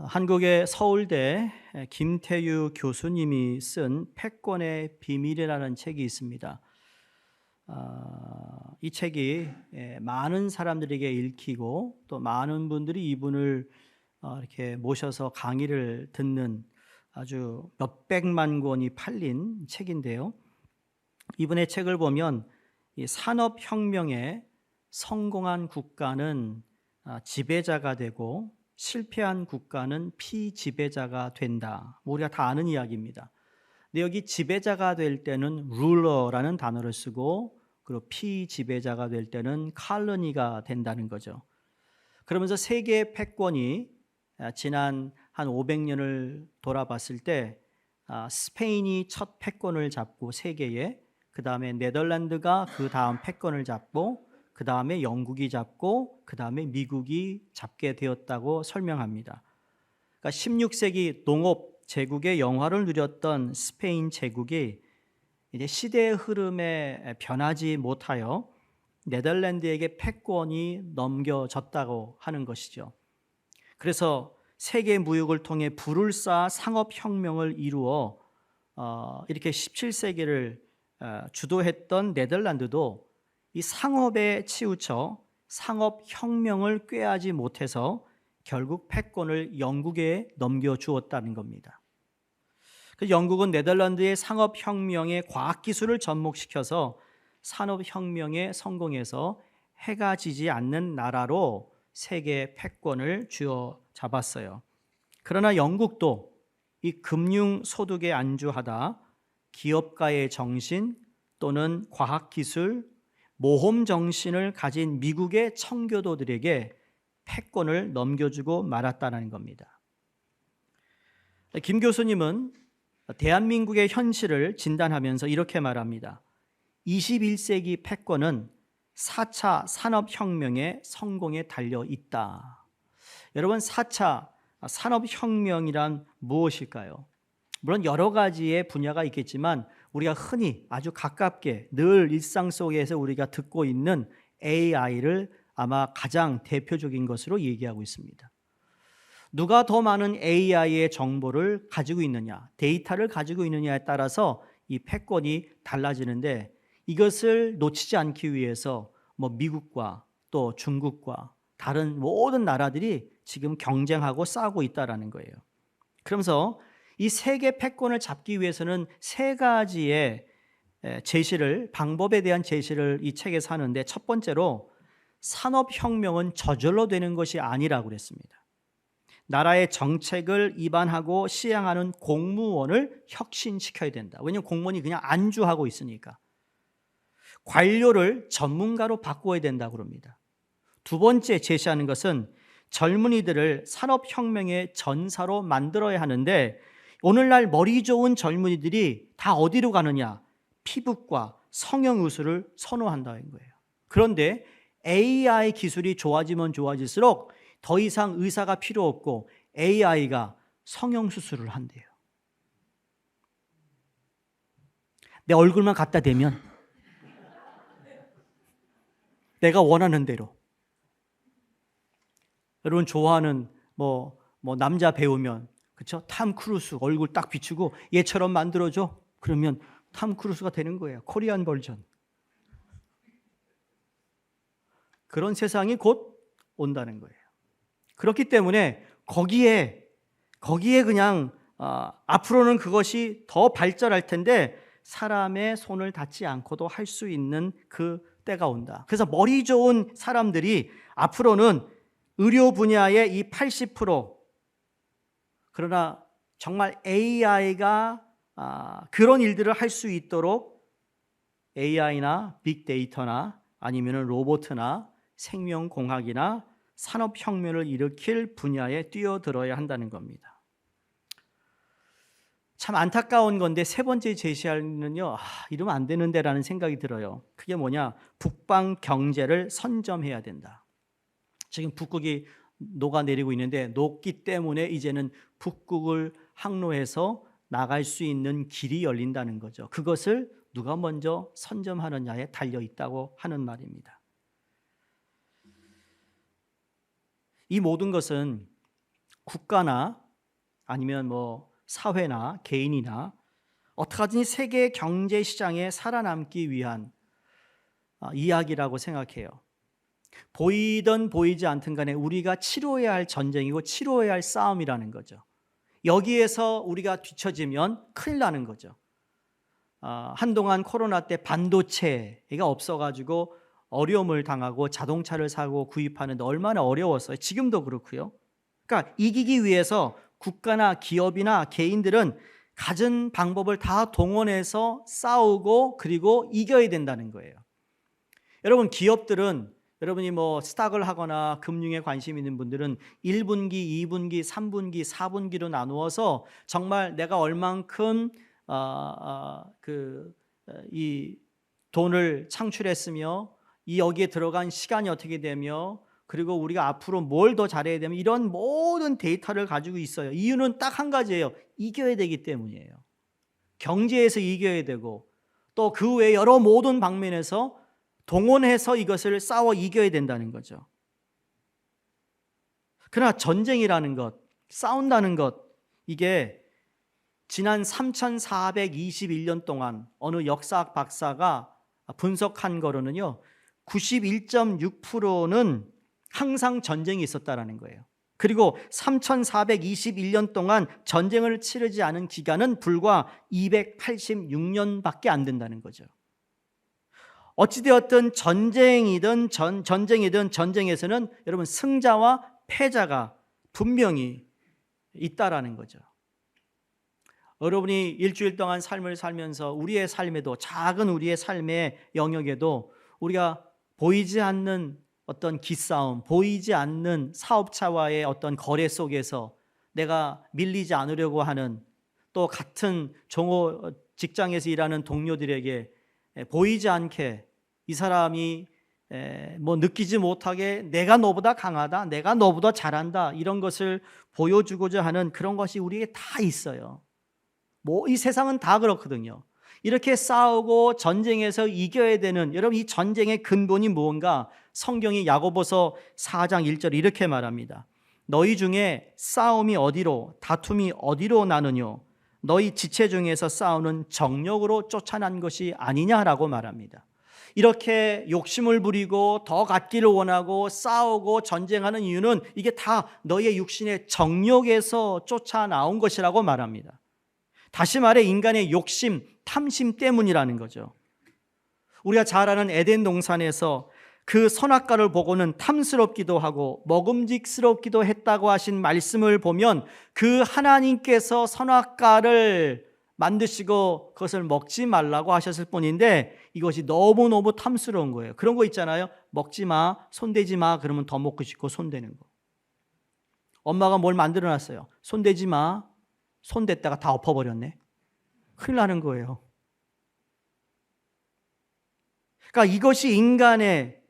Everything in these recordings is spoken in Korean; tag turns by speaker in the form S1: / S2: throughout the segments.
S1: 한국의 서울대 김태유 교수님이 쓴 패권의 비밀이라는 책이 있습니다. 이 책이 많은 사람들에게 읽히고 또 많은 분들이 이분을 이렇게 모셔서 강의를 듣는 아주 몇백만 권이 팔린 책인데요. 이분의 책을 보면 이 산업혁명에 성공한 국가는 지배자가 되고 실패한 국가는 피지배자가 된다. 우리가 다 아는 이야기입니다. 근데 여기 지배자가 될 때는 룰러라는 단어를 쓰고 그리고 피지배자가 될 때는 칼로니가 된다는 거죠. 그러면서 세계의 패권이 지난 한 500년을 돌아봤을 때 스페인이 첫 패권을 잡고 세계에, 그 다음에 네덜란드가 그 다음 패권을 잡고 그 다음에 영국이 잡고 그 다음에 미국이 잡게 되었다고 설명합니다. 그러니까 16세기 농업 제국의 영화를 누렸던 스페인 제국이 이제 시대의 흐름에 변하지 못하여 네덜란드에게 패권이 넘겨졌다고 하는 것이죠. 그래서 세계 무역을 통해 불을 쌓아 상업혁명을 이루어 이렇게 17세기를 주도했던 네덜란드도 이 상업에 치우쳐 상업혁명을 꾀하지 못해서 결국 패권을 영국에 넘겨주었다는 겁니다. 그래서 영국은 네덜란드의 상업혁명의 과학기술을 접목시켜서 산업혁명에 성공해서 해가 지지 않는 나라로 세계 패권을 쥐어잡았어요. 그러나 영국도 이 금융소득에 안주하다 기업가의 정신 또는 과학기술, 모험 정신을 가진 미국의 청교도들에게 패권을 넘겨주고 말았다는 겁니다. 김 교수님은 대한민국의 현실을 진단하면서 이렇게 말합니다. 21세기 패권은 4차 산업혁명의 성공에 달려 있다. 여러분, 4차 산업혁명이란 무엇일까요? 물론 여러 가지의 분야가 있겠지만 우리가 흔히 아주 가깝게 늘 일상 속에서 우리가 듣고 있는 AI를 아마 가장 대표적인 것으로 얘기하고 있습니다. 누가 더 많은 AI의 정보를 가지고 있느냐, 데이터를 가지고 있느냐에 따라서 이 패권이 달라지는데, 이것을 놓치지 않기 위해서 미국과 또 중국과 다른 모든 나라들이 지금 경쟁하고 싸우고 있다는 거예요. 그러면서 이 세계 패권을 잡기 위해서는 세 가지의 방법에 대한 제시를 이 책에서 하는데, 첫 번째로 산업혁명은 저절로 되는 것이 아니라고 그랬습니다. 나라의 정책을 입안하고 시행하는 공무원을 혁신시켜야 된다. 왜냐하면 공무원이 그냥 안주하고 있으니까. 관료를 전문가로 바꿔야 된다고 합니다. 두 번째 제시하는 것은 젊은이들을 산업혁명의 전사로 만들어야 하는데, 오늘날 머리 좋은 젊은이들이 다 어디로 가느냐? 피부과 성형의술을 선호한다는 거예요. 그런데 AI 기술이 좋아지면 좋아질수록 더 이상 의사가 필요 없고 AI가 성형수술을 한대요. 내 얼굴만 갖다 대면 내가 원하는 대로. 여러분 좋아하는 남자 배우면, 그렇죠? 탐 크루스 얼굴 딱 비추고 얘처럼 만들어줘. 그러면 탐 크루스가 되는 거예요. 코리안 버전. 그런 세상이 곧 온다는 거예요. 그렇기 때문에 거기에 그냥 앞으로는 그것이 더 발전할 텐데 사람의 손을 닿지 않고도 할 수 있는 그 때가 온다. 그래서 머리 좋은 사람들이 앞으로는 의료 분야의 이 80%, 그러나 정말 AI가 그런 일들을 할 수 있도록 AI나 빅데이터나 아니면 로봇이나 생명공학이나 산업혁명을 일으킬 분야에 뛰어들어야 한다는 겁니다. 참 안타까운 건데 세 번째 제시하는요, 이러면 안 되는데라는 생각이 들어요. 그게 뭐냐? 북방 경제를 선점해야 된다. 지금 북극이 녹아내리고 있는데 녹기 때문에 이제는 북극을 항로해서 나갈 수 있는 길이 열린다는 거죠. 그것을 누가 먼저 선점하느냐에 달려 있다고 하는 말입니다. 이 모든 것은 국가나 아니면 뭐 사회나 개인이나 어떻게 하든지 세계 경제 시장에 살아남기 위한 이야기라고 생각해요. 보이든 보이지 않든 간에 우리가 치러야 할 전쟁이고 치러야 할 싸움이라는 거죠. 여기에서 우리가 뒤처지면 큰일 나는 거죠. 한동안 코로나 때 반도체가 없어가지고 어려움을 당하고 자동차를 사고 구입하는데 얼마나 어려웠어요. 지금도 그렇고요. 그러니까 이기기 위해서 국가나 기업이나 개인들은 가진 방법을 다 동원해서 싸우고 그리고 이겨야 된다는 거예요. 여러분, 기업들은 여러분이 뭐 스탁을 하거나 금융에 관심 있는 분들은 1분기, 2분기, 3분기, 4분기로 나누어서 정말 내가 얼만큼 이 돈을 창출했으며 이 여기에 들어간 시간이 어떻게 되며 그리고 우리가 앞으로 뭘 더 잘해야 되면 이런 모든 데이터를 가지고 있어요. 이유는 딱 한 가지예요. 이겨야 되기 때문이에요. 경제에서 이겨야 되고 또 그 외 여러 모든 방면에서 동원해서 이것을 싸워 이겨야 된다는 거죠. 그러나 전쟁이라는 것, 싸운다는 것, 이게 지난 3421년 동안 어느 역사학 박사가 분석한 거로는요, 91.6%는 항상 전쟁이 있었다라는 거예요. 그리고 3421년 동안 전쟁을 치르지 않은 기간은 불과 286년밖에 안 된다는 거죠. 어찌되었든 전쟁이든 전쟁에서는 여러분 승자와 패자가 분명히 있다라는 거죠. 여러분이 일주일 동안 삶을 살면서 우리의 삶에도 작은 우리의 삶의 영역에도 우리가 보이지 않는 어떤 기싸움, 보이지 않는 사업자와의 어떤 거래 속에서 내가 밀리지 않으려고 하는 또 같은 종호 직장에서 일하는 동료들에게 보이지 않게 이 사람이 뭐 느끼지 못하게 내가 너보다 강하다, 내가 너보다 잘한다 이런 것을 보여주고자 하는 그런 것이 우리에게 다 있어요. 뭐 이 세상은 다 그렇거든요. 이렇게 싸우고 전쟁에서 이겨야 되는 여러분 이 전쟁의 근본이 무언가 성경이 야고보서 4장 1절 이렇게 말합니다. 너희 중에 싸움이 어디로 다툼이 어디로 나느뇨 너희 지체 중에서 싸우는 정욕으로 쫓아난 것이 아니냐라고 말합니다. 이렇게 욕심을 부리고 더 갖기를 원하고 싸우고 전쟁하는 이유는 이게 다 너희의 육신의 정욕에서 쫓아나온 것이라고 말합니다. 다시 말해 인간의 욕심, 탐심 때문이라는 거죠. 우리가 잘 아는 에덴 동산에서 그 선악과를 보고는 탐스럽기도 하고 먹음직스럽기도 했다고 하신 말씀을 보면 그 하나님께서 선악과를 만드시고 그것을 먹지 말라고 하셨을 뿐인데 이것이 너무너무 탐스러운 거예요. 그런 거 있잖아요. 먹지 마, 손대지 마 그러면 더 먹고 싶고 손대는 거. 엄마가 뭘 만들어 놨어요. 손대지 마. 손댔다가 다 엎어버렸네. 큰일 나는 거예요. 그러니까 이것이 인간의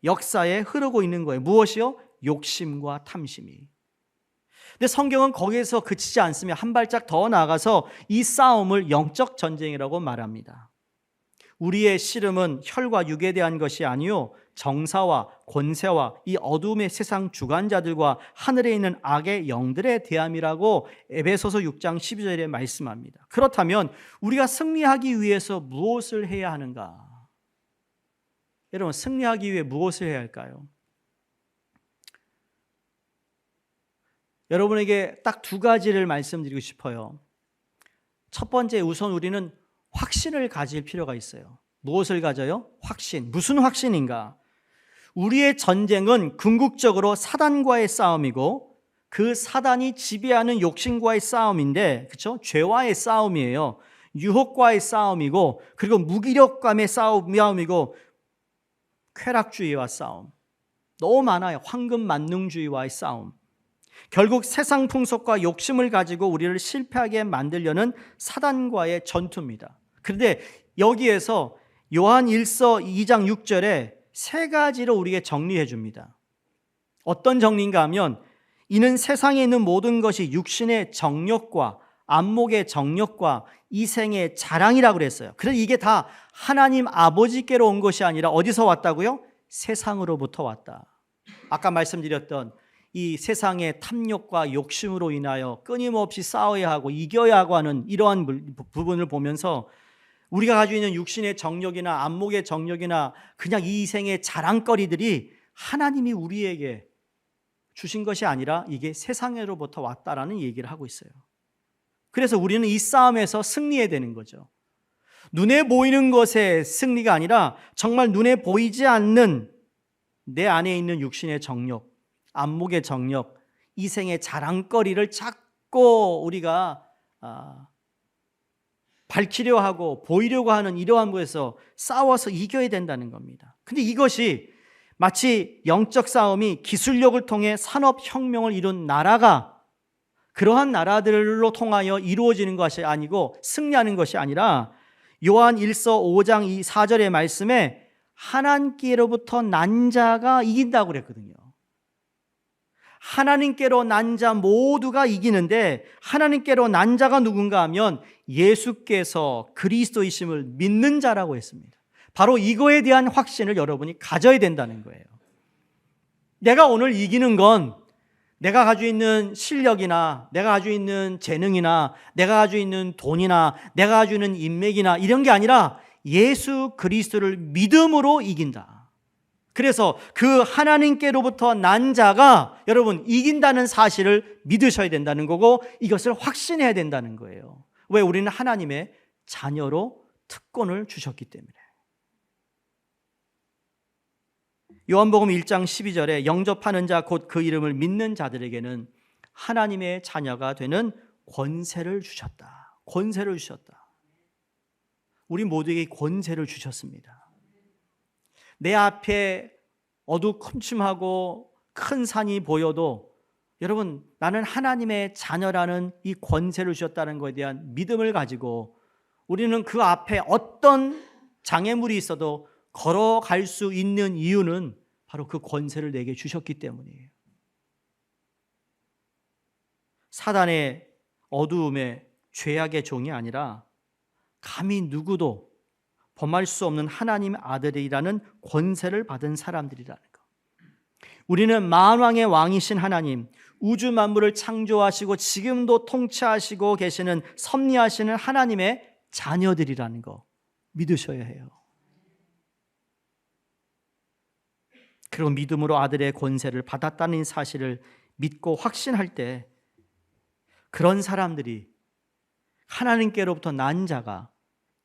S1: 역사에 흐르고 있는 거예요. 무엇이요? 욕심과 탐심이. 근데 성경은 거기에서 그치지 않으며 한 발짝 더 나아가서 이 싸움을 영적 전쟁이라고 말합니다. 우리의 씨름은 혈과 육에 대한 것이 아니요 정사와 권세와 이 어둠의 세상 주관자들과 하늘에 있는 악의 영들에 대함이라고 에베소서 6장 12절에 말씀합니다. 그렇다면 우리가 승리하기 위해서 무엇을 해야 하는가? 여러분 승리하기 위해 무엇을 해야 할까요? 여러분에게 딱 두 가지를 말씀드리고 싶어요. 첫 번째, 우선 우리는 확신을 가질 필요가 있어요. 무엇을 가져요? 확신. 무슨 확신인가? 우리의 전쟁은 궁극적으로 사단과의 싸움이고 그 사단이 지배하는 욕심과의 싸움인데, 그렇죠? 죄와의 싸움이에요. 유혹과의 싸움이고, 그리고 무기력감의 싸움이고, 쾌락주의와 싸움. 너무 많아요. 황금 만능주의와의 싸움. 결국 세상 풍속과 욕심을 가지고 우리를 실패하게 만들려는 사단과의 전투입니다. 그런데 여기에서 요한 1서 2장 6절에 세 가지로 우리에게 정리해 줍니다. 어떤 정리인가 하면 이는 세상에 있는 모든 것이 육신의 정욕과 안목의 정욕과 이생의 자랑이라고 그랬어요. 그래서 이게 다 하나님 아버지께로 온 것이 아니라 어디서 왔다고요? 세상으로부터 왔다. 아까 말씀드렸던 이 세상의 탐욕과 욕심으로 인하여 끊임없이 싸워야 하고 이겨야 하고 하는 이러한 부분을 보면서 우리가 가지고 있는 육신의 정욕이나 안목의 정욕이나 그냥 이 생의 자랑거리들이 하나님이 우리에게 주신 것이 아니라 이게 세상으로부터 왔다라는 얘기를 하고 있어요. 그래서 우리는 이 싸움에서 승리해야 되는 거죠. 눈에 보이는 것의 승리가 아니라 정말 눈에 보이지 않는 내 안에 있는 육신의 정욕, 안목의 정욕, 이 생의 자랑거리를 자꾸 우리가 밝히려 하고 보이려고 하는 이러한 곳에서 싸워서 이겨야 된다는 겁니다. 근데 이것이 마치 영적 싸움이 기술력을 통해 산업혁명을 이룬 나라가 그러한 나라들로 통하여 이루어지는 것이 아니고 승리하는 것이 아니라 요한 1서 5장 4절의 말씀에 하나님께로부터 난 자가 이긴다고 그랬거든요. 하나님께로 난 자 모두가 이기는데 하나님께로 난 자가 누군가 하면 예수께서 그리스도이심을 믿는 자라고 했습니다. 바로 이거에 대한 확신을 여러분이 가져야 된다는 거예요. 내가 오늘 이기는 건 내가 가지고 있는 실력이나 내가 가지고 있는 재능이나 내가 가지고 있는 돈이나 내가 가지고 있는 인맥이나 이런 게 아니라 예수 그리스도를 믿음으로 이긴다. 그래서 그 하나님께로부터 난 자가 여러분 이긴다는 사실을 믿으셔야 된다는 거고 이것을 확신해야 된다는 거예요. 왜? 우리는 하나님의 자녀로 특권을 주셨기 때문에. 요한복음 1장 12절에 영접하는 자 곧 그 이름을 믿는 자들에게는 하나님의 자녀가 되는 권세를 주셨다. 권세를 주셨다. 우리 모두에게 권세를 주셨습니다. 내 앞에 어두컴침하고 큰 산이 보여도 여러분 나는 하나님의 자녀라는 이 권세를 주셨다는 것에 대한 믿음을 가지고 우리는 그 앞에 어떤 장애물이 있어도 걸어갈 수 있는 이유는 바로 그 권세를 내게 주셨기 때문이에요. 사단의 어두움의 죄악의 종이 아니라 감히 누구도 범할 수 없는 하나님의 아들이라는 권세를 받은 사람들이라는 것. 우리는 만왕의 왕이신 하나님, 우주 만물을 창조하시고 지금도 통치하시고 계시는 섭리하시는 하나님의 자녀들이라는 거 믿으셔야 해요. 그리고 믿음으로 아들의 권세를 받았다는 사실을 믿고 확신할 때 그런 사람들이 하나님께로부터 난 자가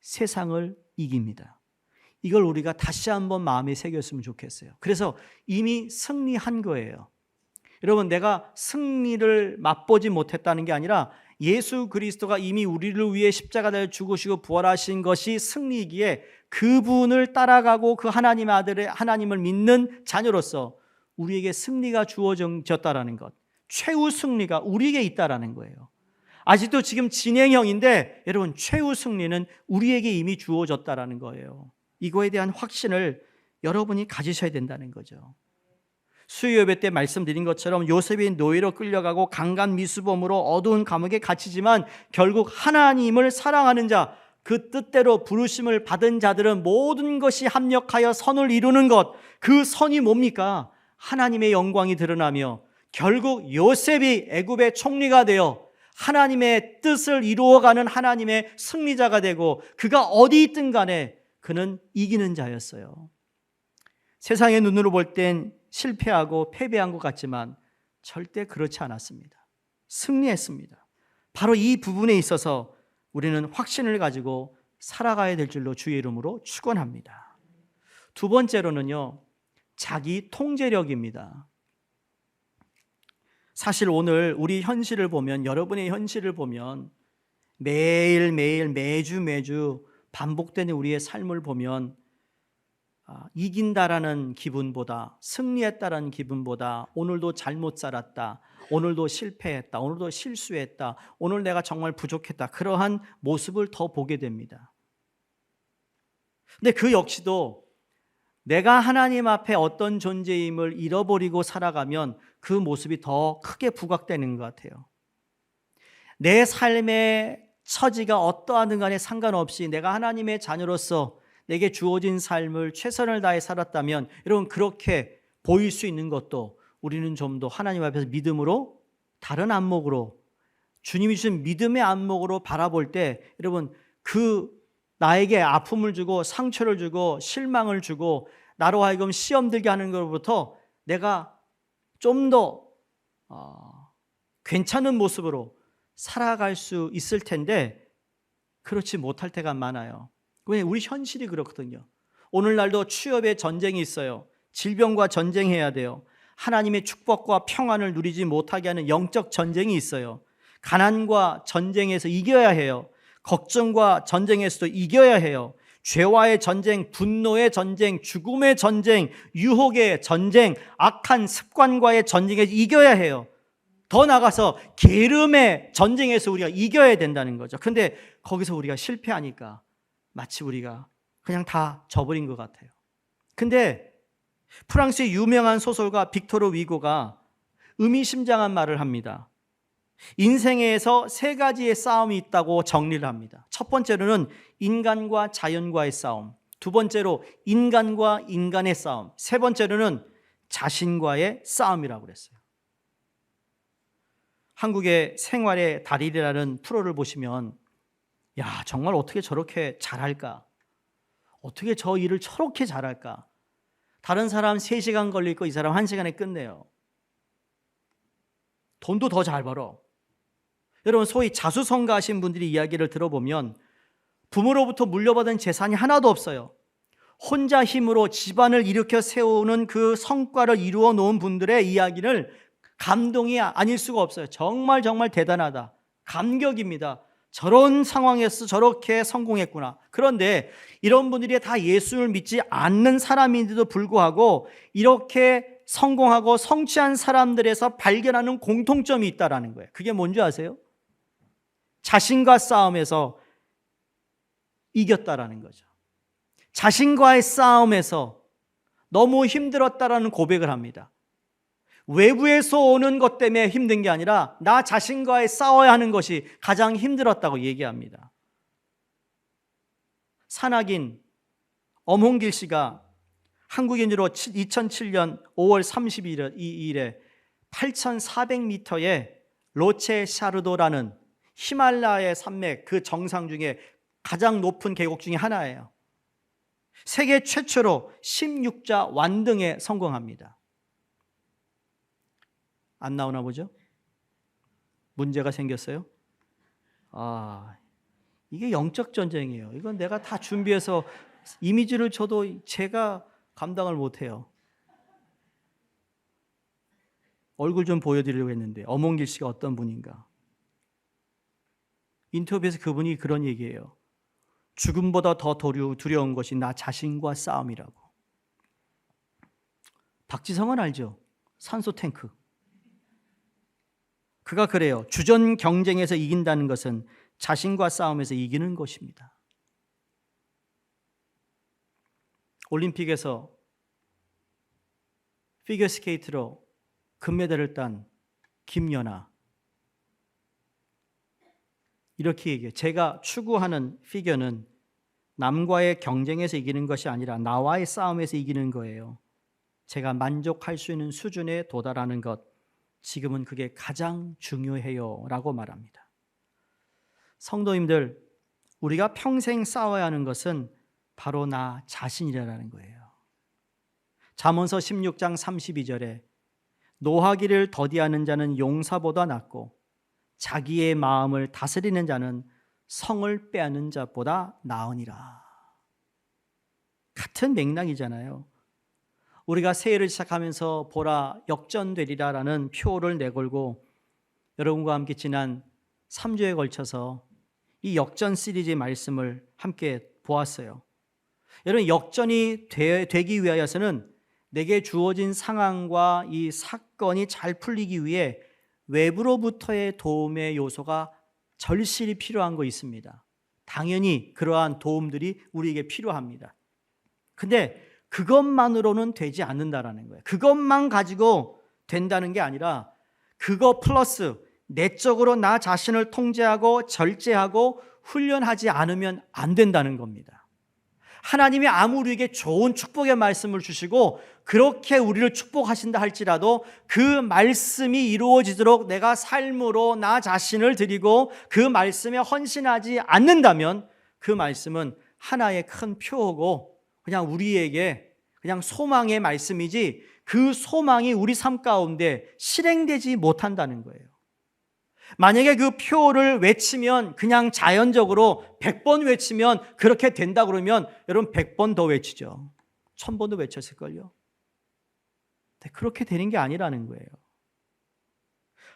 S1: 세상을 이깁니다. 이걸 우리가 다시 한번 마음에 새겼으면 좋겠어요. 그래서 이미 승리한 거예요. 여러분, 내가 승리를 맛보지 못했다는 게 아니라 예수 그리스도가 이미 우리를 위해 십자가에 죽으시고 부활하신 것이 승리이기에 그분을 따라가고 그 하나님의 아들의 하나님을 믿는 자녀로서 우리에게 승리가 주어졌다라는 것, 최후 승리가 우리에게 있다라는 거예요. 아직도 지금 진행형인데 여러분 최후 승리는 우리에게 이미 주어졌다라는 거예요. 이거에 대한 확신을 여러분이 가지셔야 된다는 거죠. 수요 예배 때 말씀드린 것처럼 요셉이 노예로 끌려가고 강간 미수범으로 어두운 감옥에 갇히지만 결국 하나님을 사랑하는 자, 그 뜻대로 부르심을 받은 자들은 모든 것이 합력하여 선을 이루는 것, 그 선이 뭡니까? 하나님의 영광이 드러나며 결국 요셉이 애굽의 총리가 되어 하나님의 뜻을 이루어가는 하나님의 승리자가 되고 그가 어디 있든 간에 그는 이기는 자였어요. 세상의 눈으로 볼 땐 실패하고 패배한 것 같지만 절대 그렇지 않았습니다. 승리했습니다. 바로 이 부분에 있어서 우리는 확신을 가지고 살아가야 될 줄로 주의 이름으로 축원합니다. 두 번째로는요, 자기 통제력입니다. 사실 오늘 우리 현실을 보면, 여러분의 현실을 보면 매일매일 매주 반복되는 우리의 삶을 보면 이긴다라는 기분보다, 승리했다라는 기분보다 오늘도 잘못 살았다, 오늘도 실패했다, 오늘도 실수했다, 오늘 내가 정말 부족했다, 그러한 모습을 더 보게 됩니다. 근데 그 역시도 내가 하나님 앞에 어떤 존재임을 잃어버리고 살아가면 그 모습이 더 크게 부각되는 것 같아요. 내 삶의 처지가 어떠하든 간에 상관없이 내가 하나님의 자녀로서 내게 주어진 삶을 최선을 다해 살았다면 여러분 그렇게 보일 수 있는 것도 우리는 좀 더 하나님 앞에서 믿음으로, 다른 안목으로, 주님이 주신 믿음의 안목으로 바라볼 때, 여러분, 그 나에게 아픔을 주고 상처를 주고 실망을 주고 나로 하여금 시험 들게 하는 것부터 내가 좀 더 괜찮은 모습으로 살아갈 수 있을 텐데 그렇지 못할 때가 많아요. 왜냐하면 우리 현실이 그렇거든요. 오늘날도 취업의 전쟁이 있어요. 질병과 전쟁해야 돼요. 하나님의 축복과 평안을 누리지 못하게 하는 영적 전쟁이 있어요. 가난과 전쟁에서 이겨야 해요. 걱정과 전쟁에서도 이겨야 해요. 죄와의 전쟁, 분노의 전쟁, 죽음의 전쟁, 유혹의 전쟁, 악한 습관과의 전쟁에서 이겨야 해요. 더 나아가서 게으름의 전쟁에서 우리가 이겨야 된다는 거죠. 그런데 거기서 우리가 실패하니까 마치 우리가 그냥 다 져버린 것 같아요. 근데 프랑스의 유명한 소설가 빅토르 위고가 의미심장한 말을 합니다. 인생에서 세 가지의 싸움이 있다고 정리를 합니다. 첫 번째로는 인간과 자연과의 싸움, 두 번째로 인간과 인간의 싸움, 세 번째로는 자신과의 싸움이라고 그랬어요. 한국의 생활의 달인이라는 프로를 보시면 야, 정말 어떻게 저렇게 잘할까? 어떻게 저 일을 저렇게 잘할까? 다른 사람 3시간 걸릴 거 이 사람 1시간에 끝내요. 돈도 더 잘 벌어. 여러분, 소위 자수성가하신 분들이 이야기를 들어보면 부모로부터 물려받은 재산이 하나도 없어요. 혼자 힘으로 집안을 일으켜 세우는 그 성과를 이루어 놓은 분들의 이야기를 감동이 아닐 수가 없어요. 정말 정말 대단하다. 감격입니다. 저런 상황에서 저렇게 성공했구나. 그런데 이런 분들이 다 예수를 믿지 않는 사람인데도 불구하고 이렇게 성공하고 성취한 사람들에서 발견하는 공통점이 있다는 거예요. 그게 뭔지 아세요? 자신과 싸움에서 이겼다라는 거죠. 자신과의 싸움에서 너무 힘들었다라는 고백을 합니다. 외부에서 오는 것 때문에 힘든 게 아니라 나 자신과의 싸워야 하는 것이 가장 힘들었다고 얘기합니다. 산악인 엄홍길 씨가 한국인으로 2007년 5월 32일에 8,400m의 로체 샤르도라는 히말라야 산맥 그 정상 중에 가장 높은 계곡 중에 하나예요. 세계 최초로 16자 완등에 성공합니다. 안 나오나 보죠? 문제가 생겼어요? 이게 영적 전쟁이에요. 이건 내가 다 준비해서 이미지를 줘도 제가 감당을 못해요. 얼굴 좀 보여드리려고 했는데 엄홍길 씨가 어떤 분인가? 인터뷰에서 그분이 그런 얘기예요. 죽음보다 더 두려운 것이 나 자신과 싸움이라고. 박지성은 알죠? 산소 탱크. 그가 그래요. 주전 경쟁에서 이긴다는 것은 자신과 싸움에서 이기는 것입니다. 올림픽에서 피겨스케이트로 금메달을 딴 김연아. 이렇게 얘기해요. 제가 추구하는 피겨는 남과의 경쟁에서 이기는 것이 아니라 나와의 싸움에서 이기는 거예요. 제가 만족할 수 있는 수준에 도달하는 것, 지금은 그게 가장 중요해요 라고 말합니다. 성도님들, 우리가 평생 싸워야 하는 것은 바로 나 자신이라는 거예요. 잠언서 16장 32절에 노하기를 더디하는 자는 용사보다 낫고 자기의 마음을 다스리는 자는 성을 빼앗는 자보다 나으니라. 같은 맥락이잖아요. 우리가 새해를 시작하면서 보라 역전되리라라는 표를 내걸고 여러분과 함께 지난 3주에 걸쳐서 이 역전 시리즈의 말씀을 함께 보았어요. 여러분, 역전이 되기 위하여서는 내게 주어진 상황과 이 사건이 잘 풀리기 위해 외부로부터의 도움의 요소가 절실히 필요한 거 있습니다. 당연히 그러한 도움들이 우리에게 필요합니다. 근데 그것만으로는 되지 않는다라는 거예요. 그것만 가지고 된다는 게 아니라 그거 플러스 내적으로 나 자신을 통제하고 절제하고 훈련하지 않으면 안 된다는 겁니다. 하나님이 아무리 우리에게 좋은 축복의 말씀을 주시고 그렇게 우리를 축복하신다 할지라도 그 말씀이 이루어지도록 내가 삶으로 나 자신을 드리고 그 말씀에 헌신하지 않는다면 그 말씀은 하나의 큰 표어고 그냥 우리에게 그냥 소망의 말씀이지 그 소망이 우리 삶 가운데 실행되지 못한다는 거예요. 만약에 그 표어를 외치면 그냥 자연적으로 100번 외치면 그렇게 된다 그러면 여러분 100번 더 외치죠. 1000번도 외쳤을걸요. 그렇게 되는 게 아니라는 거예요.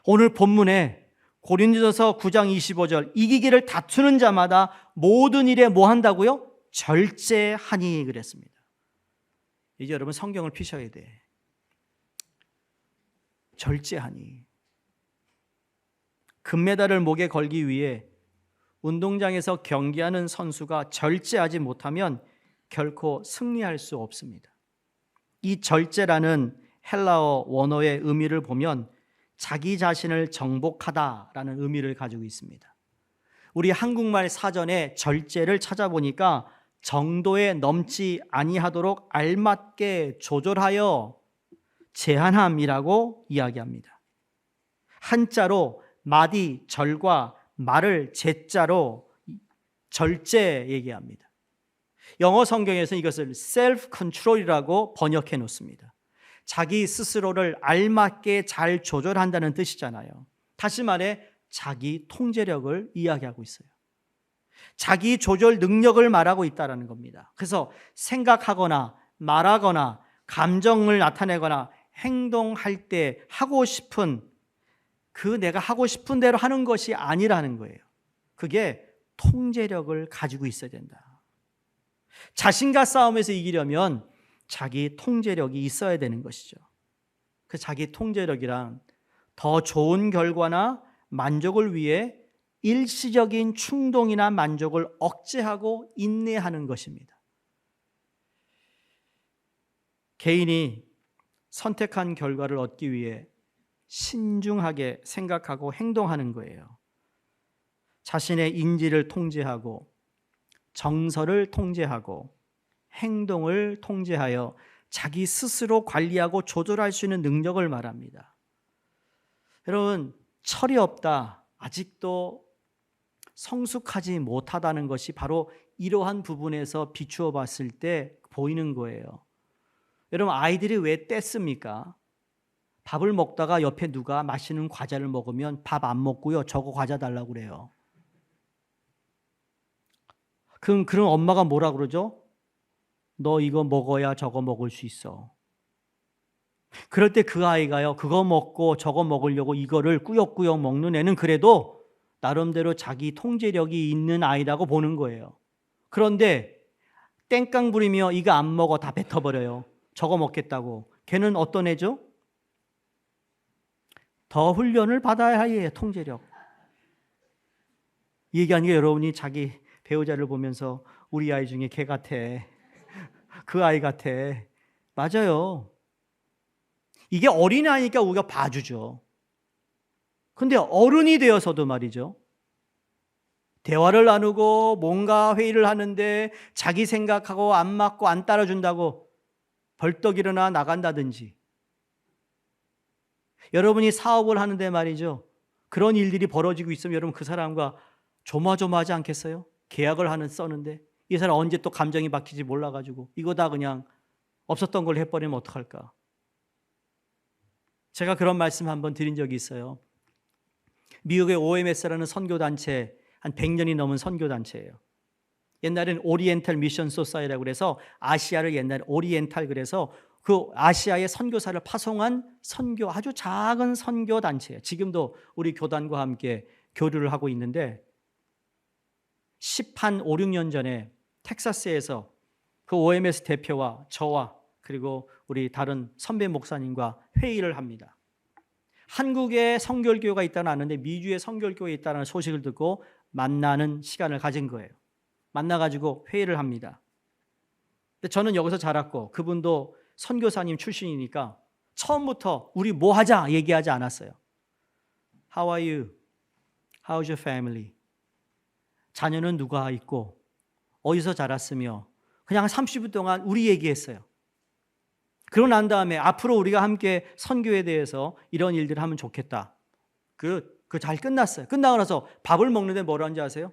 S1: 오늘 본문에 고린도전서 9장 25절 이기기를 다투는 자마다 모든 일에 뭐 한다고요? 절제하니 그랬습니다. 이제 여러분 성경을 피셔야 돼. 절제하니. 금메달을 목에 걸기 위해 운동장에서 경기하는 선수가 절제하지 못하면 결코 승리할 수 없습니다. 이 절제라는 헬라어 원어의 의미를 보면 자기 자신을 정복하다라는 의미를 가지고 있습니다. 우리 한국말 사전에 절제를 찾아보니까 정도에 넘지 아니하도록 알맞게 조절하여 제한함이라고 이야기합니다. 한자로 마디 절과 말을 제자로 절제 얘기합니다. 영어 성경에서 이것을 self-control이라고 번역해 놓습니다. 자기 스스로를 알맞게 잘 조절한다는 뜻이잖아요. 다시 말해 자기 통제력을 이야기하고 있어요. 자기 조절 능력을 말하고 있다는 겁니다. 그래서 생각하거나 말하거나 감정을 나타내거나 행동할 때 하고 싶은 내가 하고 싶은 대로 하는 것이 아니라는 거예요. 그게 통제력을 가지고 있어야 된다. 자신과 싸움에서 이기려면 자기 통제력이 있어야 되는 것이죠. 그 자기 통제력이란 더 좋은 결과나 만족을 위해 일시적인 충동이나 만족을 억제하고 인내하는 것입니다. 개인이 선택한 결과를 얻기 위해 신중하게 생각하고 행동하는 거예요. 자신의 인지를 통제하고 정서를 통제하고 행동을 통제하여 자기 스스로 관리하고 조절할 수 있는 능력을 말합니다. 여러분, 철이 없다, 아직도 성숙하지 못하다는 것이 바로 이러한 부분에서 비추어 봤을 때 보이는 거예요. 여러분, 아이들이 왜 뗐습니까? 밥을 먹다가 옆에 누가 맛있는 과자를 먹으면 밥 안 먹고요, 저거 과자 달라고 그래요. 그럼 엄마가 뭐라 그러죠? 너 이거 먹어야 저거 먹을 수 있어. 그럴 때 그 아이가요, 그거 먹고 저거 먹으려고 이거를 꾸역꾸역 먹는 애는 그래도 나름대로 자기 통제력이 있는 아이라고 보는 거예요. 그런데 땡깡 부리며 이거 안 먹어 다 뱉어버려요. 저거 먹겠다고. 걔는 어떤 애죠? 더 훈련을 받아야 해요. 통제력. 이 얘기하는 게 여러분이 자기 배우자를 보면서 우리 아이 중에 걔 같아. 그 아이 같아. 맞아요. 이게 어린아이니까 우리가 봐주죠. 근데 어른이 되어서도 말이죠. 대화를 나누고 뭔가 회의를 하는데 자기 생각하고 안 맞고 안 따라준다고 벌떡 일어나 나간다든지, 여러분이 사업을 하는데 말이죠, 그런 일들이 벌어지고 있으면 여러분 그 사람과 조마조마하지 않겠어요? 계약을 써는데 이 사람 언제 또 감정이 바뀔지 몰라가지고 이거 다 그냥 없었던 걸 해버리면 어떡할까? 제가 그런 말씀 한번 드린 적이 있어요. 미국의 OMS라는 선교단체, 한 100년이 넘은 선교단체예요. 옛날에는 오리엔탈 미션 소사이라고 그래서 아시아를 옛날에 오리엔탈 그래서 그 아시아의 선교사를 파송한 아주 작은 선교단체예요. 지금도 우리 교단과 함께 교류를 하고 있는데 5, 6년 전에 텍사스에서 그 OMS 대표와 저와 그리고 우리 다른 선배 목사님과 회의를 합니다. 한국에 선교교회가 있다는 아는데 미주에 선교교회가 있다는 소식을 듣고 만나는 시간을 가진 거예요. 만나가지고 회의를 합니다. 근데 저는 여기서 자랐고 그분도 선교사님 출신이니까 처음부터 우리 뭐 하자 얘기하지 않았어요. How are you? How's your family? 자녀는 누가 있고 어디서 자랐으며 그냥 30분 동안 우리 얘기했어요. 그러고 난 다음에 앞으로 우리가 함께 선교에 대해서 이런 일들을 하면 좋겠다. 그 잘 끝났어요. 끝나고 나서 밥을 먹는데 뭐라 하는지 아세요?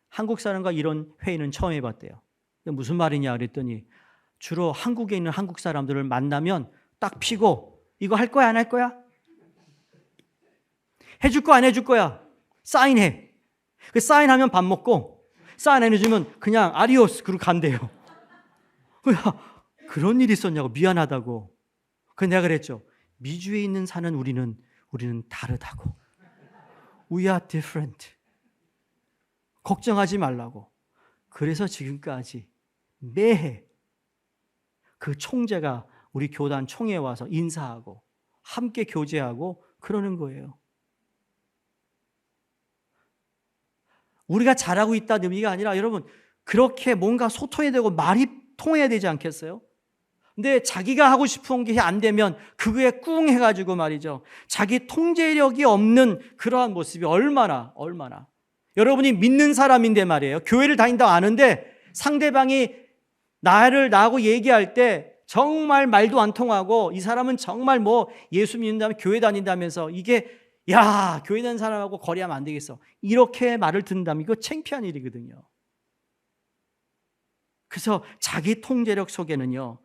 S1: 한국 사람과 이런 회의는 처음 해봤대요. 무슨 말이냐 그랬더니 주로 한국에 있는 한국 사람들을 만나면 딱 피고 이거 할 거야 안 할 거야? 해줄 거 안 해줄 거야? 사인해. 그 사인하면 밥 먹고 사인 안 해주면 그냥 아디오스 그러고 간대요. 야, 그런 일이 있었냐고 미안하다고. 그래서 내가 그랬죠. 미주에 있는 사는 우리는 다르다고. We are different. 걱정하지 말라고. 그래서 지금까지 매해 그 총재가 우리 교단 총회에 와서 인사하고 함께 교제하고 그러는 거예요. 우리가 잘하고 있다는 의미가 아니라 여러분 그렇게 뭔가 소통해야 되고 말이 통해야 되지 않겠어요? 근데 자기가 하고 싶은 게 안 되면 그거에 꿍 해가지고 말이죠. 자기 통제력이 없는 그러한 모습이 얼마나 여러분이 믿는 사람인데 말이에요. 교회를 다닌다고 아는데 상대방이 나하고 얘기할 때 정말 말도 안 통하고 이 사람은 정말 뭐 예수 믿는다면 교회 다닌다면서 이게 야 교회 다니는 사람하고 거래하면 안 되겠어. 이렇게 말을 듣는다면 이거 창피한 일이거든요. 그래서 자기 통제력 속에는요.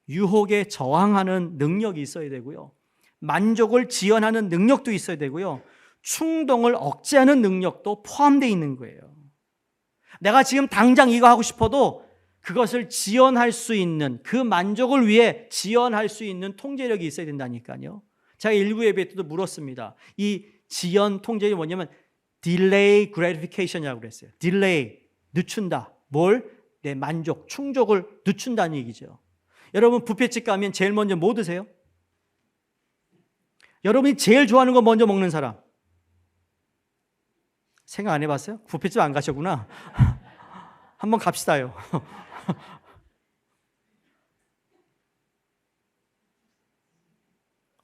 S1: 유혹에 저항하는 능력이 있어야 되고요. 만족을 지연하는 능력도 있어야 되고요. 충동을 억제하는 능력도 포함되어 있는 거예요. 내가 지금 당장 이거 하고 싶어도 그것을 지연할 수 있는 그 만족을 위해 지연할 수 있는 통제력이 있어야 된다니까요. 제가 일부 예배 때도 물었습니다. 이 지연 통제력이 뭐냐면 delay gratification이라고 그랬어요. delay, 늦춘다. 뭘? 내 만족, 충족을 늦춘다는 얘기죠. 여러분 뷔페집 가면 제일 먼저 뭐 드세요? 여러분이 제일 좋아하는 거 먼저 먹는 사람. 생각 안 해봤어요? 뷔페집 안 가셨구나. 한번 갑시다요.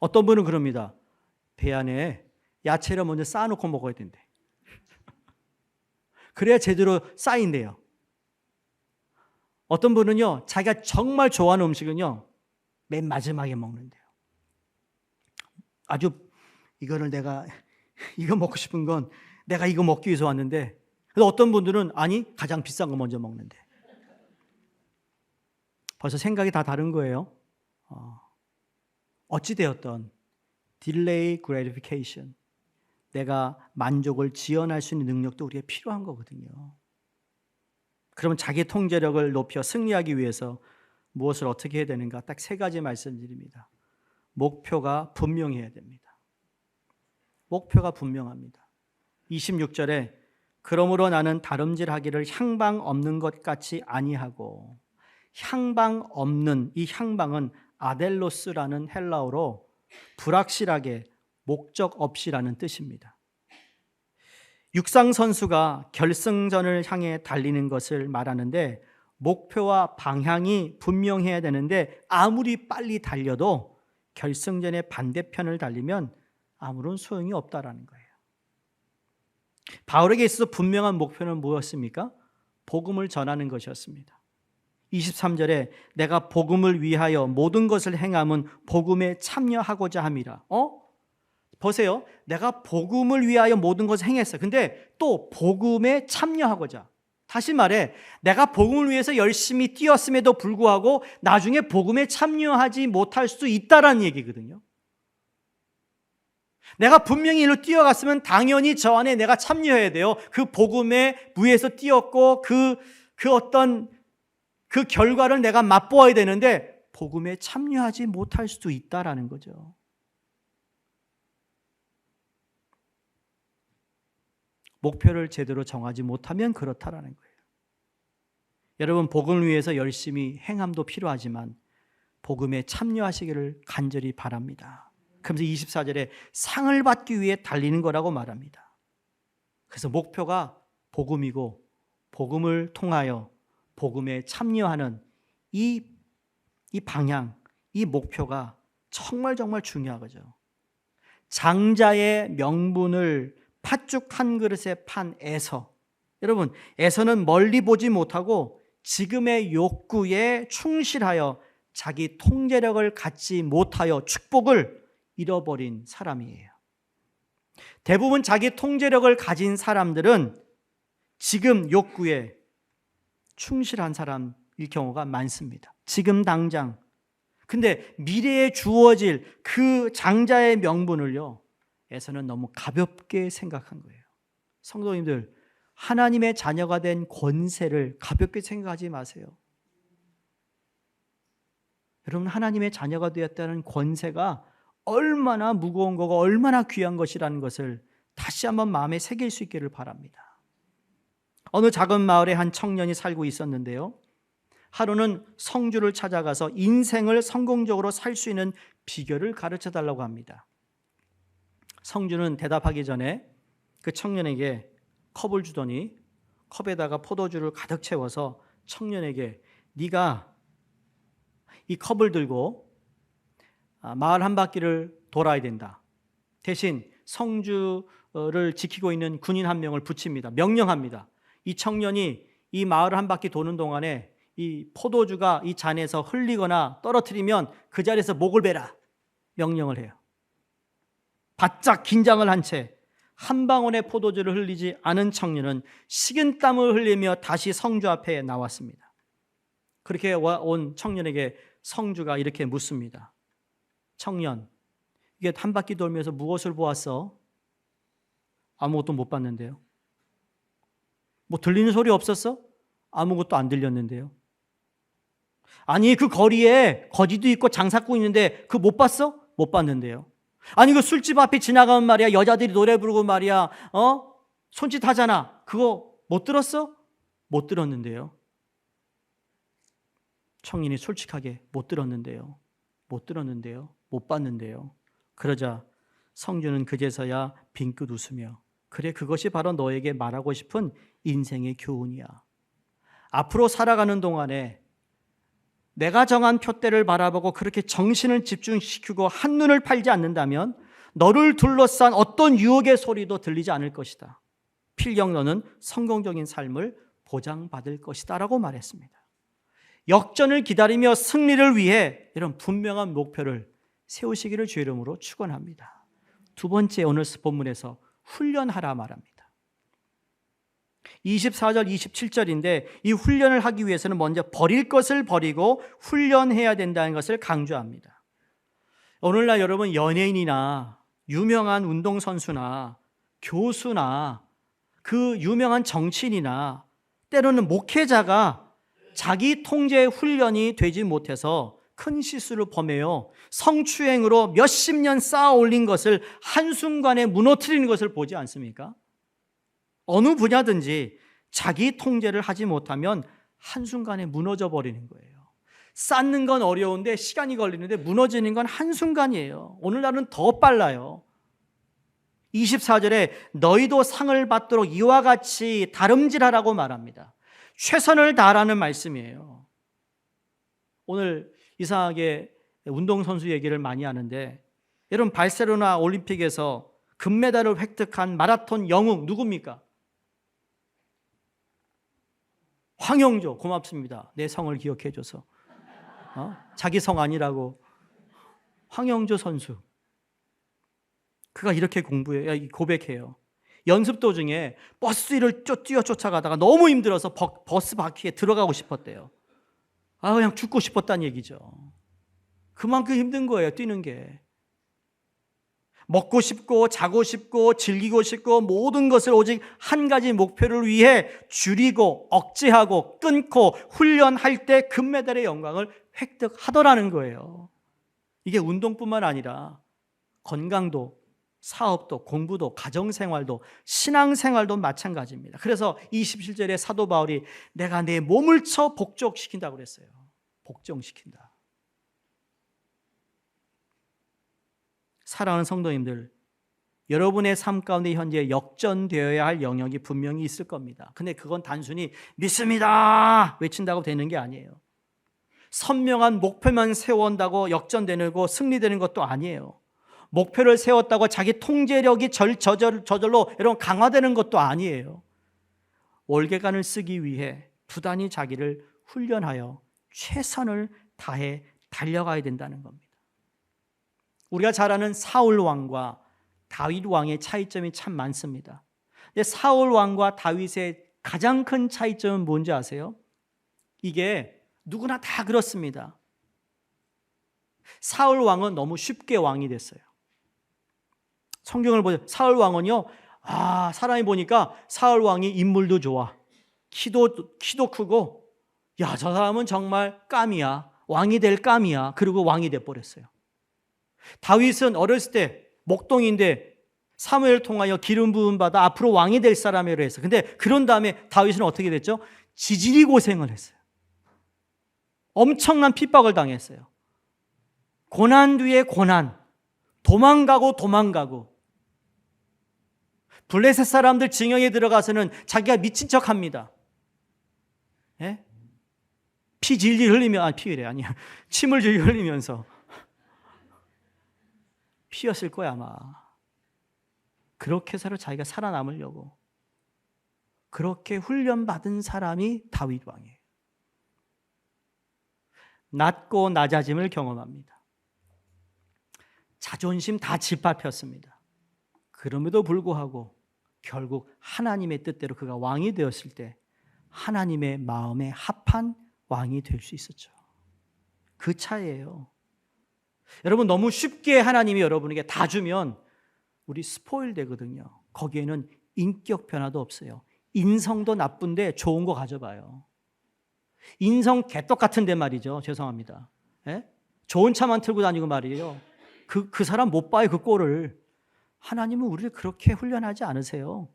S1: 어떤 분은 그럽니다. 배 안에 야채를 먼저 쌓아놓고 먹어야 된대. 그래야 제대로 쌓인대요. 어떤 분은요, 자기가 정말 좋아하는 음식은요, 맨 마지막에 먹는데요. 아주 이거를 이거 먹고 싶은 건 내가 이거 먹기 위해서 왔는데, 어떤 분들은 아니, 가장 비싼 거 먼저 먹는데. 벌써 생각이 다 다른 거예요. 어찌되었던 delay gratification. 내가 만족을 지연할 수 있는 능력도 우리가 필요한 거거든요. 그러면 자기 통제력을 높여 승리하기 위해서 무엇을 어떻게 해야 되는가? 딱 세 가지 말씀드립니다. 목표가 분명해야 됩니다. 목표가 분명합니다. 26절에 그러므로 나는 다름질하기를 향방 없는 것 같이 아니하고 향방 없는 이 향방은 아델로스라는 헬라어로 불확실하게 목적 없이라는 뜻입니다. 육상 선수가 결승전을 향해 달리는 것을 말하는데 목표와 방향이 분명해야 되는데 아무리 빨리 달려도 결승전의 반대편을 달리면 아무런 소용이 없다라는 거예요. 바울에게 있어서 분명한 목표는 무엇입니까? 복음을 전하는 것이었습니다. 23절에 내가 복음을 위하여 모든 것을 행함은 복음에 참여하고자 함이라. 보세요. 내가 복음을 위하여 모든 것을 행했어. 근데 또 복음에 참여하고자. 다시 말해 내가 복음을 위해서 열심히 뛰었음에도 불구하고 나중에 복음에 참여하지 못할 수 있다라는 얘기거든요. 내가 분명히 일로 뛰어갔으면 당연히 저 안에 내가 참여해야 돼요. 그 복음에 위해서 뛰었고 그 결과를 내가 맛보아야 되는데 복음에 참여하지 못할 수도 있다라는 거죠. 목표를 제대로 정하지 못하면 그렇다라는 거예요. 여러분 복음을 위해서 열심히 행함도 필요하지만 복음에 참여하시기를 간절히 바랍니다. 그러면서 24절에 상을 받기 위해 달리는 거라고 말합니다. 그래서 목표가 복음이고 복음을 통하여 복음에 참여하는 이 방향, 이 목표가 정말 중요하죠. 장자의 명분을 팥죽 한 그릇에 판 에서, 여러분 에서는 멀리 보지 못하고 지금의 욕구에 충실하여 자기 통제력을 갖지 못하여 축복을 잃어버린 사람이에요. 대부분 자기 통제력을 가진 사람들은 지금 욕구에 충실한 사람일 경우가 많습니다. 지금 당장. 근데 미래에 주어질 그 장자의 명분을요, 에서는 너무 가볍게 생각한 거예요. 성도님들, 하나님의 자녀가 된 권세를 가볍게 생각하지 마세요. 여러분, 하나님의 자녀가 되었다는 권세가 얼마나 무거운 거고 얼마나 귀한 것이라는 것을 다시 한번 마음에 새길 수 있기를 바랍니다. 어느 작은 마을에 한 청년이 살고 있었는데요, 하루는 성주를 찾아가서 인생을 성공적으로 살 수 있는 비결을 가르쳐 달라고 합니다. 성주는 대답하기 전에 그 청년에게 컵을 주더니 컵에다가 포도주를 가득 채워서 청년에게 네가 이 컵을 들고 마을 한 바퀴를 돌아야 된다. 대신 성주를 지키고 있는 군인 한 명을 붙입니다. 명령합니다. 이 청년이 이 마을을 한 바퀴 도는 동안에 이 포도주가 이 잔에서 흘리거나 떨어뜨리면 그 자리에서 목을 베라 명령을 해요. 바짝 긴장을 한 채 한 방울의 포도주를 흘리지 않은 청년은 식은땀을 흘리며 다시 성주 앞에 나왔습니다. 그렇게 온 청년에게 성주가 이렇게 묻습니다. 청년, 이게 한 바퀴 돌면서 무엇을 보았어? 아무것도 못 봤는데요. 뭐 들리는 소리 없었어? 아무것도 안 들렸는데요. 아니, 그 거리에 거지도 있고 장사꾼 있는데 그거 못 봤어? 못 봤는데요. 아니, 그 술집 앞에 지나가면 말이야, 여자들이 노래 부르고 말이야, 손짓 하잖아. 그거 못 들었어? 못 들었는데요. 청년이 솔직하게 못 들었는데요. 못 들었는데요. 못 봤는데요. 그러자 성주는 그제서야 빙긋 웃으며, 그래, 그것이 바로 너에게 말하고 싶은 인생의 교훈이야. 앞으로 살아가는 동안에 내가 정한 표대를 바라보고 그렇게 정신을 집중시키고 한눈을 팔지 않는다면 너를 둘러싼 어떤 유혹의 소리도 들리지 않을 것이다. 필경 너는 성공적인 삶을 보장받을 것이다 라고 말했습니다. 역전을 기다리며 승리를 위해 이런 분명한 목표를 세우시기를 주의 이름으로 축원합니다. 두 번째, 오늘 본문에서 훈련하라 말합니다. 24절, 27절인데 이 훈련을 하기 위해서는 먼저 버릴 것을 버리고 훈련해야 된다는 것을 강조합니다. 오늘날 여러분, 연예인이나 유명한 운동선수나 교수나 그 유명한 정치인이나 때로는 목회자가 자기 통제 훈련이 되지 못해서 큰 실수를 범해요. 성추행으로 몇십 년 쌓아 올린 것을 한순간에 무너뜨리는 것을 보지 않습니까? 어느 분야든지 자기 통제를 하지 못하면 한순간에 무너져 버리는 거예요. 쌓는 건 어려운데 시간이 걸리는데 무너지는 건 한순간이에요. 오늘날은 더 빨라요. 24절에 너희도 상을 받도록 이와 같이 다름질하라고 말합니다. 최선을 다하라는 말씀이에요. 오늘 이상하게 운동선수 얘기를 많이 하는데, 여러분, 바르셀로나 올림픽에서 금메달을 획득한 마라톤 영웅 누굽니까? 황영조. 고맙습니다. 내 성을 기억해 줘서. 자기 성 아니라고. 황영조 선수. 그가 이렇게 고백해요. 연습 도중에 버스 위를 뛰어 쫓아가다가 너무 힘들어서 버스 바퀴에 들어가고 싶었대요. 그냥 죽고 싶었다는 얘기죠. 그만큼 힘든 거예요, 뛰는 게. 먹고 싶고 자고 싶고 즐기고 싶고 모든 것을 오직 한 가지 목표를 위해 줄이고 억제하고 끊고 훈련할 때 금메달의 영광을 획득하더라는 거예요. 이게 운동뿐만 아니라 건강도, 사업도, 공부도, 가정생활도, 신앙생활도 마찬가지입니다. 그래서 27절에 사도 바울이 내가 내 몸을 쳐 복종시킨다고 그랬어요. 복종시킨다. 사랑하는 성도님들, 여러분의 삶 가운데 현재 역전되어야 할 영역이 분명히 있을 겁니다. 근데 그건 단순히 믿습니다 외친다고 되는 게 아니에요. 선명한 목표만 세워온다고 역전되고 승리되는 것도 아니에요. 목표를 세웠다고 자기 통제력이 저절로 여러분 강화되는 것도 아니에요. 월계관을 쓰기 위해 부단히 자기를 훈련하여 최선을 다해 달려가야 된다는 겁니다. 우리가 잘 아는 사울 왕과 다윗 왕의 차이점이 참 많습니다. 근데 사울 왕과 다윗의 가장 큰 차이점은 뭔지 아세요? 이게 누구나 다 그렇습니다. 사울 왕은 너무 쉽게 왕이 됐어요. 성경을 보세요. 사울 왕은요, 사람이 보니까 사울 왕이 인물도 좋아. 키도 크고, 야, 저 사람은 정말 깜이야. 왕이 될 깜이야. 그리고 왕이 돼버렸어요. 다윗은 어렸을 때 목동인데 사무엘을 통하여 기름 부음 받아 앞으로 왕이 될 사람이라고 했어요. 근데 그런 다음에 다윗은 어떻게 됐죠? 지지리 고생을 했어요. 엄청난 핍박을 당했어요. 고난 뒤에 고난, 도망가고 블레셋 사람들 징역에 들어가서는 자기가 미친 척합니다. 예? 피 질질 흘리면 침을 질질 흘리면서 피였을 거야 아마. 그렇게 해서 자기가 살아남으려고 그렇게 훈련받은 사람이 다윗 왕이에요. 낮고 낮아짐을 경험합니다. 자존심 다 짓밟혔습니다. 그럼에도 불구하고 결국 하나님의 뜻대로 그가 왕이 되었을 때 하나님의 마음에 합한 왕이 될 수 있었죠. 그 차이예요. 여러분, 너무 쉽게 하나님이 여러분에게 다 주면 우리 스포일 되거든요. 거기에는 인격 변화도 없어요. 인성도 나쁜데 좋은 거 가져봐요. 인성 개떡 같은데 말이죠. 죄송합니다. 예? 좋은 차만 틀고 다니고 말이에요. 그 사람 못 봐요, 그 꼴을. 하나님은 우리를 그렇게 훈련하지 않으세요.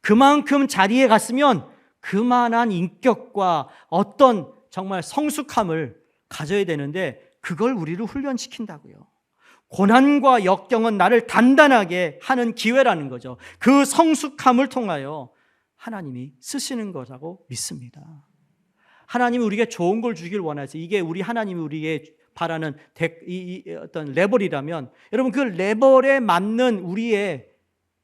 S1: 그만큼 자리에 갔으면 그만한 인격과 어떤 정말 성숙함을 가져야 되는데 그걸 우리를 훈련시킨다고요. 고난과 역경은 나를 단단하게 하는 기회라는 거죠. 그 성숙함을 통하여 하나님이 쓰시는 거라고 믿습니다. 하나님이 우리에게 좋은 걸 주길 원하세요. 이게 우리 하나님이 우리에게 바라는 어떤 레벨이라면 여러분 그 레벨에 맞는 우리의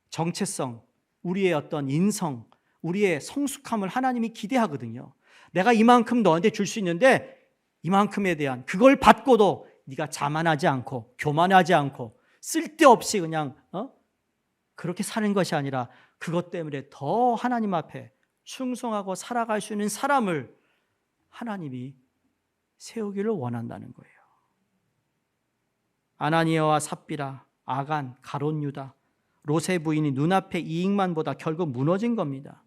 S1: 정체성, 우리의 어떤 인성, 우리의 성숙함을 하나님이 기대하거든요. 내가 이만큼 너한테 줄 수 있는데 이만큼에 대한 그걸 받고도 네가 자만하지 않고 교만하지 않고 쓸데없이 그냥 그렇게 사는 것이 아니라 그것 때문에 더 하나님 앞에 충성하고 살아갈 수 있는 사람을 하나님이 세우기를 원한다는 거예요. 아나니아와 삽비라, 아간, 가롯 유다, 롯의 부인이 눈앞의 이익만 보다 결국 무너진 겁니다.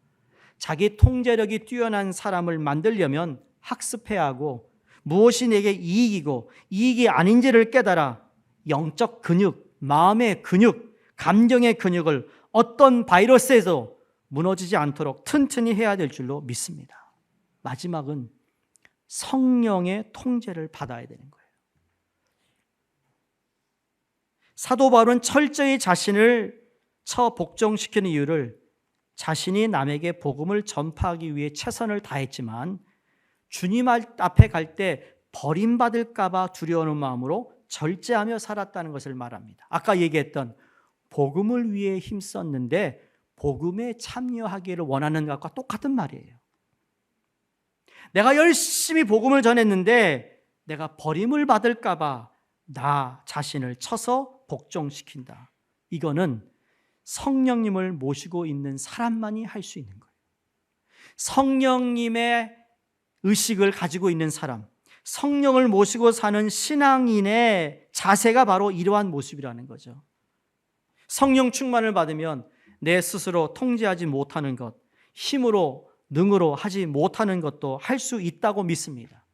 S1: 자기 통제력이 뛰어난 사람을 만들려면 학습해야 하고 무엇이 내게 이익이고 이익이 아닌지를 깨달아 영적 근육, 마음의 근육, 감정의 근육을 어떤 바이러스에도 무너지지 않도록 튼튼히 해야 될 줄로 믿습니다. 마지막은 성령의 통제를 받아야 되는 거예요. 사도 바울은 철저히 자신을 처복종시키는 이유를 자신이 남에게 복음을 전파하기 위해 최선을 다했지만 주님 앞에 갈 때 버림받을까 봐 두려워하는 마음으로 절제하며 살았다는 것을 말합니다. 아까 얘기했던 복음을 위해 힘썼는데 복음에 참여하기를 원하는 것과 똑같은 말이에요. 내가 열심히 복음을 전했는데 내가 버림을 받을까 봐 나 자신을 쳐서 복종시킨다. 이거는 성령님을 모시고 있는 사람만이 할 수 있는 거예요. 성령님의 의식을 가지고 있는 사람, 성령을 모시고 사는 신앙인의 자세가 바로 이러한 모습이라는 거죠. 성령 충만을 받으면 내 스스로 통제하지 못하는 것, 힘으로 능으로 하지 못하는 것도 할 수 있다고 믿습니다.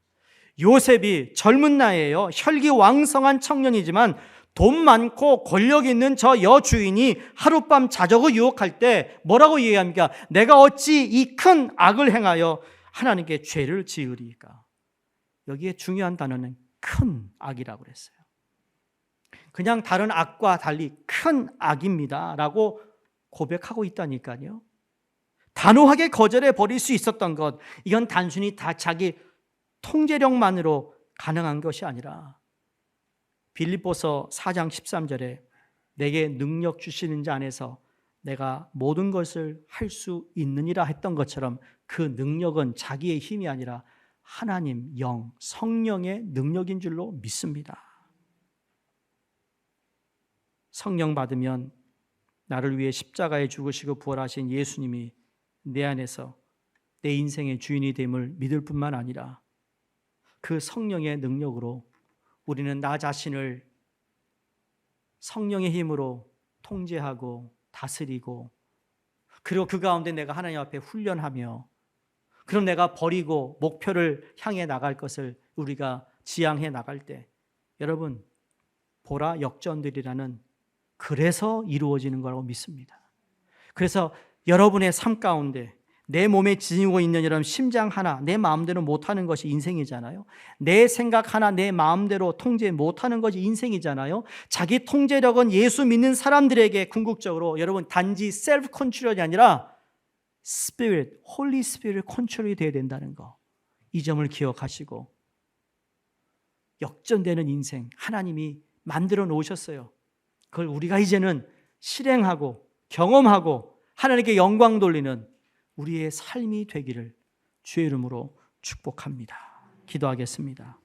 S1: 요셉이 젊은 나이에요. 혈기왕성한 청년이지만 돈 많고 권력 있는 저 여주인이 하룻밤 자적을 유혹할 때 뭐라고 얘기합니까? 내가 어찌 이 큰 악을 행하여 하나님께 죄를 지으리까? 여기에 중요한 단어는 큰 악이라고 그랬어요. 그냥 다른 악과 달리 큰 악입니다 라고 고백하고 있다니까요. 단호하게 거절해 버릴 수 있었던 것, 이건 단순히 다 자기 통제력만으로 가능한 것이 아니라 빌립보서 4장 13절에 내게 능력 주시는 자 안에서 내가 모든 것을 할 수 있느니라 했던 것처럼 그 능력은 자기의 힘이 아니라 하나님, 영, 성령의 능력인 줄로 믿습니다. 성령 받으면 나를 위해 십자가에 죽으시고 부활하신 예수님이 내 안에서 내 인생의 주인이 됨을 믿을 뿐만 아니라 그 성령의 능력으로 우리는 나 자신을 성령의 힘으로 통제하고 다스리고, 그리고 그 가운데 내가 하나님 앞에 훈련하며, 그럼 내가 버리고 목표를 향해 나갈 것을 우리가 지향해 나갈 때, 여러분 보라 역전들이라는, 그래서 이루어지는 거라고 믿습니다. 그래서 여러분의 삶 가운데 내 몸에 지니고 있는 여러분 심장 하나 내 마음대로 못하는 것이 인생이잖아요. 내 생각 하나 내 마음대로 통제 못하는 것이 인생이잖아요. 자기 통제력은 예수 믿는 사람들에게 궁극적으로 여러분 단지 셀프 컨트롤이 아니라 스피릿, 홀리 스피릿 컨트롤이 되어야 된다는 거, 이 점을 기억하시고 역전되는 인생 하나님이 만들어 놓으셨어요. 그걸 우리가 이제는 실행하고 경험하고 하나님께 영광 돌리는 우리의 삶이 되기를 주의 이름으로 축복합니다. 기도하겠습니다.